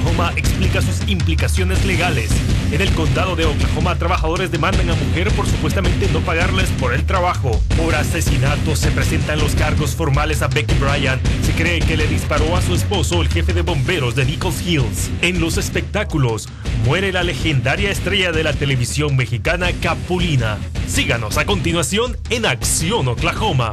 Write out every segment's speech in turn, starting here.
Oklahoma explica sus implicaciones legales. En el condado de Oklahoma, trabajadores demandan a mujer por supuestamente no pagarles por el trabajo. Por asesinato se presentan los cargos formales a Becky Bryant. Se cree que le disparó a su esposo, el jefe de bomberos de Nichols Hills. En los espectáculos, muere la legendaria estrella de la televisión mexicana Capulina. Síganos a continuación en Acción Oklahoma.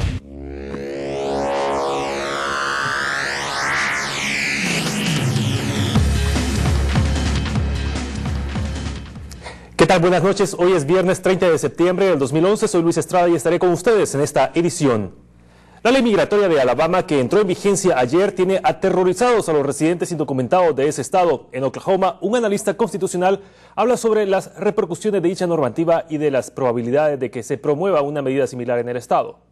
¿Qué tal? Buenas noches. Hoy es viernes 30 de septiembre del 2011. Soy Luis Estrada y estaré con ustedes en esta edición. La ley migratoria de Alabama, que entró en vigencia ayer, tiene aterrorizados a los residentes indocumentados de ese estado. En Oklahoma, un analista constitucional habla sobre las repercusiones de dicha normativa y de las probabilidades de que se promueva una medida similar en el estado.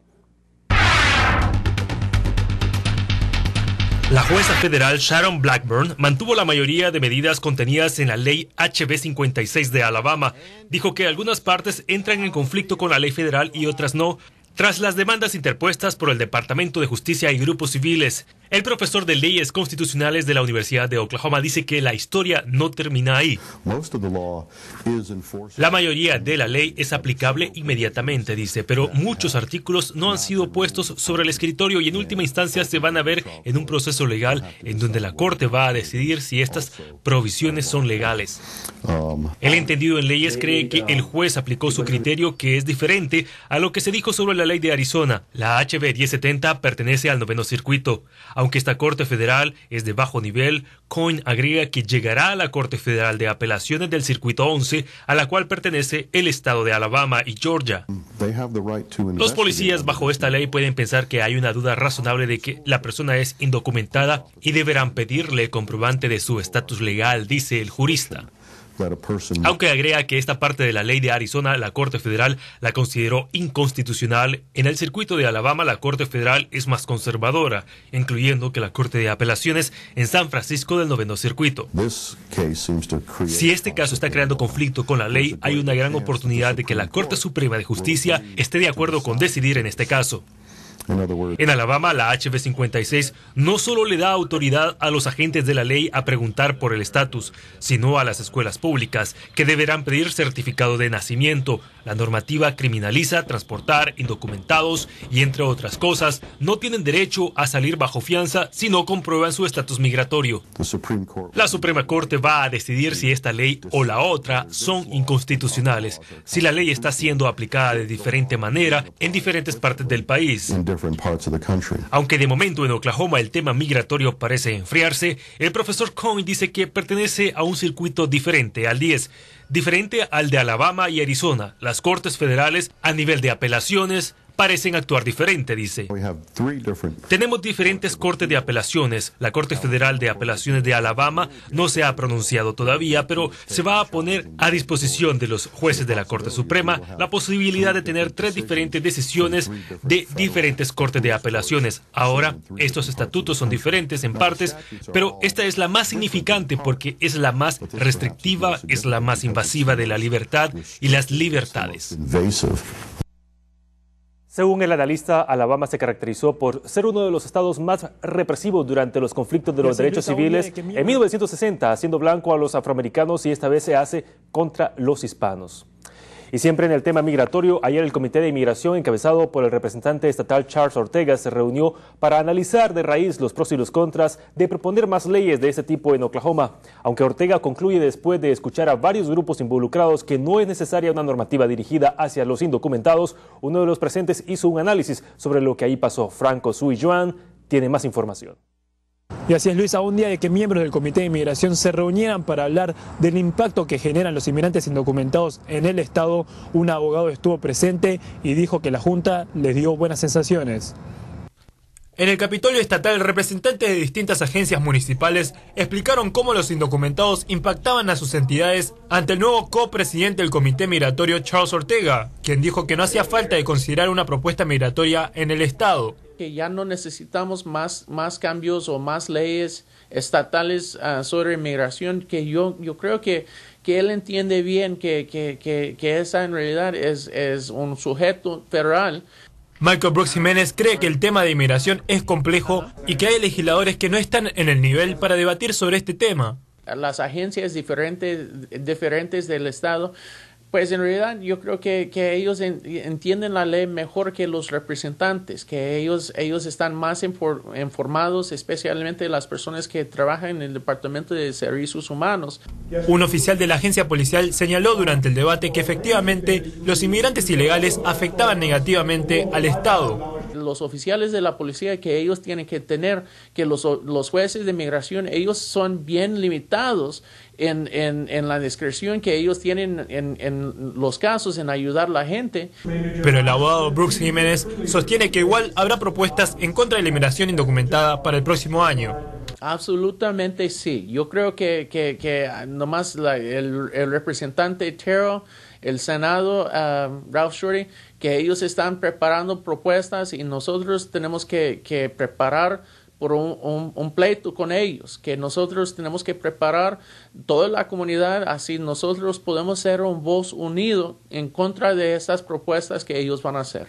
La jueza federal Sharon Blackburn mantuvo la mayoría de medidas contenidas en la ley HB 56 de Alabama. Dijo que algunas partes entran en conflicto con la ley federal y otras no, tras las demandas interpuestas por el Departamento de Justicia y grupos civiles. El profesor de leyes constitucionales de la Universidad de Oklahoma dice que la historia no termina ahí. La mayoría de la ley es aplicable inmediatamente, dice, pero muchos artículos no han sido puestos sobre el escritorio y en última instancia se van a ver en un proceso legal en donde la Corte va a decidir si estas provisiones son legales. El entendido en leyes cree que el juez aplicó su criterio, que es diferente a lo que se dijo sobre la ley de Arizona. La HB 1070 pertenece al 9º circuito. Aunque esta Corte Federal es de bajo nivel, Coyne agrega que llegará a la Corte Federal de Apelaciones del Circuito 11, a la cual pertenece el estado de Alabama y Georgia. Los policías bajo esta ley pueden pensar que hay una duda razonable de que la persona es indocumentada y deberán pedirle comprobante de su estatus legal, dice el jurista. Aunque agrega que esta parte de la ley de Arizona, la Corte Federal la consideró inconstitucional, en el circuito de Alabama la Corte Federal es más conservadora, incluyendo que la Corte de Apelaciones en San Francisco del 9º circuito. Si este caso está creando conflicto con la ley, hay una gran oportunidad de que la Corte Suprema de Justicia esté de acuerdo con decidir en este caso. En Alabama, la HB 56 no solo le da autoridad a los agentes de la ley a preguntar por el estatus, sino a las escuelas públicas, que deberán pedir certificado de nacimiento. La normativa criminaliza transportar indocumentados y, entre otras cosas, no tienen derecho a salir bajo fianza si no comprueban su estatus migratorio. La Suprema Corte va a decidir si esta ley o la otra son inconstitucionales, si la ley está siendo aplicada de diferente manera en diferentes partes del país. Aunque de momento en Oklahoma el tema migratorio parece enfriarse, el profesor Coyne dice que pertenece a un circuito diferente al 10, diferente al de Alabama y Arizona. Las cortes federales, a nivel de apelaciones, parecen actuar diferente, dice. Tenemos diferentes cortes de apelaciones. La Corte Federal de Apelaciones de Alabama no se ha pronunciado todavía, pero se va a poner a disposición de los jueces de la Corte Suprema la posibilidad de tener 3 diferentes decisiones de diferentes cortes de apelaciones. Ahora, estos estatutos son diferentes en partes, pero esta es la más significante porque es la más restrictiva, es la más invasiva de la libertad y las libertades. Según el analista, Alabama se caracterizó por ser uno de los estados más represivos durante los conflictos de los derechos civiles en 1960, haciendo blanco a los afroamericanos, y esta vez se hace contra los hispanos. Y siempre en el tema migratorio, ayer el Comité de Inmigración, encabezado por el representante estatal Charles Ortega, se reunió para analizar de raíz los pros y los contras de proponer más leyes de este tipo en Oklahoma. Aunque Ortega concluye, después de escuchar a varios grupos involucrados, que no es necesaria una normativa dirigida hacia los indocumentados, uno de los presentes hizo un análisis sobre lo que ahí pasó. Franco Sui Joan tiene más información. Y así es, Luis, a un día de que miembros del Comité de Inmigración se reunieran para hablar del impacto que generan los inmigrantes indocumentados en el Estado, un abogado estuvo presente y dijo que la Junta les dio buenas sensaciones. En el Capitolio Estatal, representantes de distintas agencias municipales explicaron cómo los indocumentados impactaban a sus entidades ante el nuevo copresidente del Comité Migratorio, Charles Ortega, quien dijo que no hacía falta de considerar una propuesta migratoria en el Estado. Que ya no necesitamos más cambios o más leyes estatales sobre inmigración, que yo creo que él entiende bien que esa en realidad es un sujeto federal. Michael Brooks Jiménez cree que el tema de inmigración es complejo y que hay legisladores que no están en el nivel para debatir sobre este tema. las agencias diferentes del Estado, pues en realidad yo creo que ellos entienden la ley mejor que los representantes, que ellos están más informados, especialmente las personas que trabajan en el Departamento de Servicios Humanos. Un oficial de la agencia policial señaló durante el debate que efectivamente los inmigrantes ilegales afectaban negativamente al Estado. Los oficiales de la policía que ellos tienen que tener, que los jueces de inmigración, ellos son bien limitados en la discreción que ellos tienen en los casos, en ayudar a la gente. Pero el abogado Brooks Jiménez sostiene que igual habrá propuestas en contra de la inmigración indocumentada para el próximo año. Absolutamente sí. Yo creo que nomás el representante Terrell, el Senado, Ralph Shorty, que ellos están preparando propuestas y nosotros tenemos que preparar por un pleito con ellos, que nosotros tenemos que preparar toda la comunidad, así nosotros podemos ser un voz unido en contra de estas propuestas que ellos van a hacer.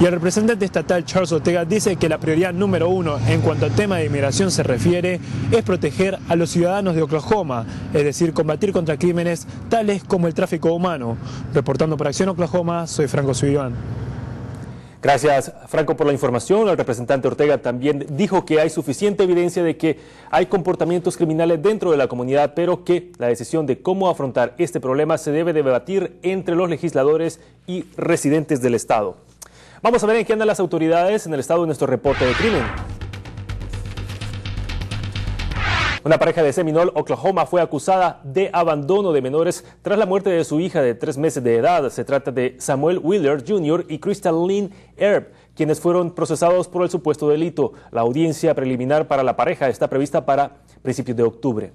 Y el representante estatal Charles Ortega dice que la prioridad número 1 en cuanto al tema de inmigración se refiere es proteger a los ciudadanos de Oklahoma, es decir, combatir contra crímenes tales como el tráfico humano. Reportando para Acción Oklahoma, soy Franco Suiván. Gracias, Franco, por la información. El representante Ortega también dijo que hay suficiente evidencia de que hay comportamientos criminales dentro de la comunidad, pero que la decisión de cómo afrontar este problema se debe debatir entre los legisladores y residentes del estado. Vamos a ver en qué andan las autoridades en el estado de nuestro reporte de crimen. Una pareja de Seminole, Oklahoma, fue acusada de abandono de menores tras la muerte de su hija de 3 meses de edad. Se trata de Samuel Wheeler Jr. y Crystal Lynn Erb, quienes fueron procesados por el supuesto delito. La audiencia preliminar para la pareja está prevista para principios de octubre.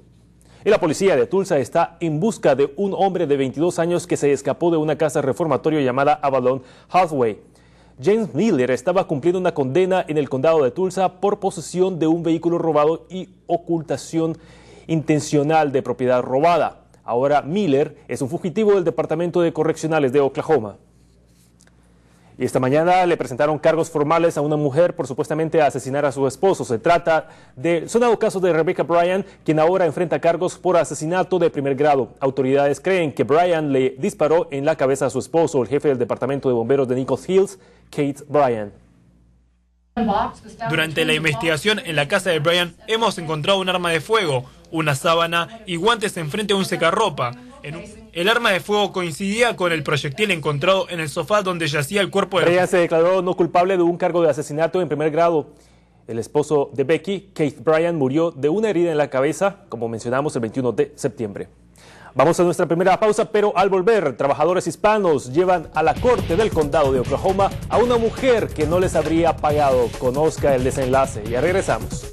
Y la policía de Tulsa está en busca de un hombre de 22 años que se escapó de una casa reformatorio llamada Avalon Hathaway. James Miller estaba cumpliendo una condena en el condado de Tulsa por posesión de un vehículo robado y ocultación intencional de propiedad robada. Ahora Miller es un fugitivo del Departamento de Correccionales de Oklahoma. Y esta mañana le presentaron cargos formales a una mujer por supuestamente asesinar a su esposo. Se trata del sonado caso de Rebecca Bryan, quien ahora enfrenta cargos por asesinato de primer grado. Autoridades creen que Bryan le disparó en la cabeza a su esposo, el jefe del Departamento de Bomberos de Nichols Hills, Kate Bryan. Durante la investigación en la casa de Bryan hemos encontrado un arma de fuego, una sábana y guantes enfrente de un secarropa. El arma de fuego coincidía con el proyectil encontrado en el sofá donde yacía el cuerpo de... Bryan se declaró no culpable de un cargo de asesinato en primer grado. El esposo de Becky, Keith Bryan, murió de una herida en la cabeza, como mencionamos, el 21 de septiembre. Vamos a nuestra primera pausa, pero al volver, trabajadores hispanos llevan a la corte del condado de Oklahoma a una mujer que no les habría pagado. Conozca el desenlace. Ya regresamos.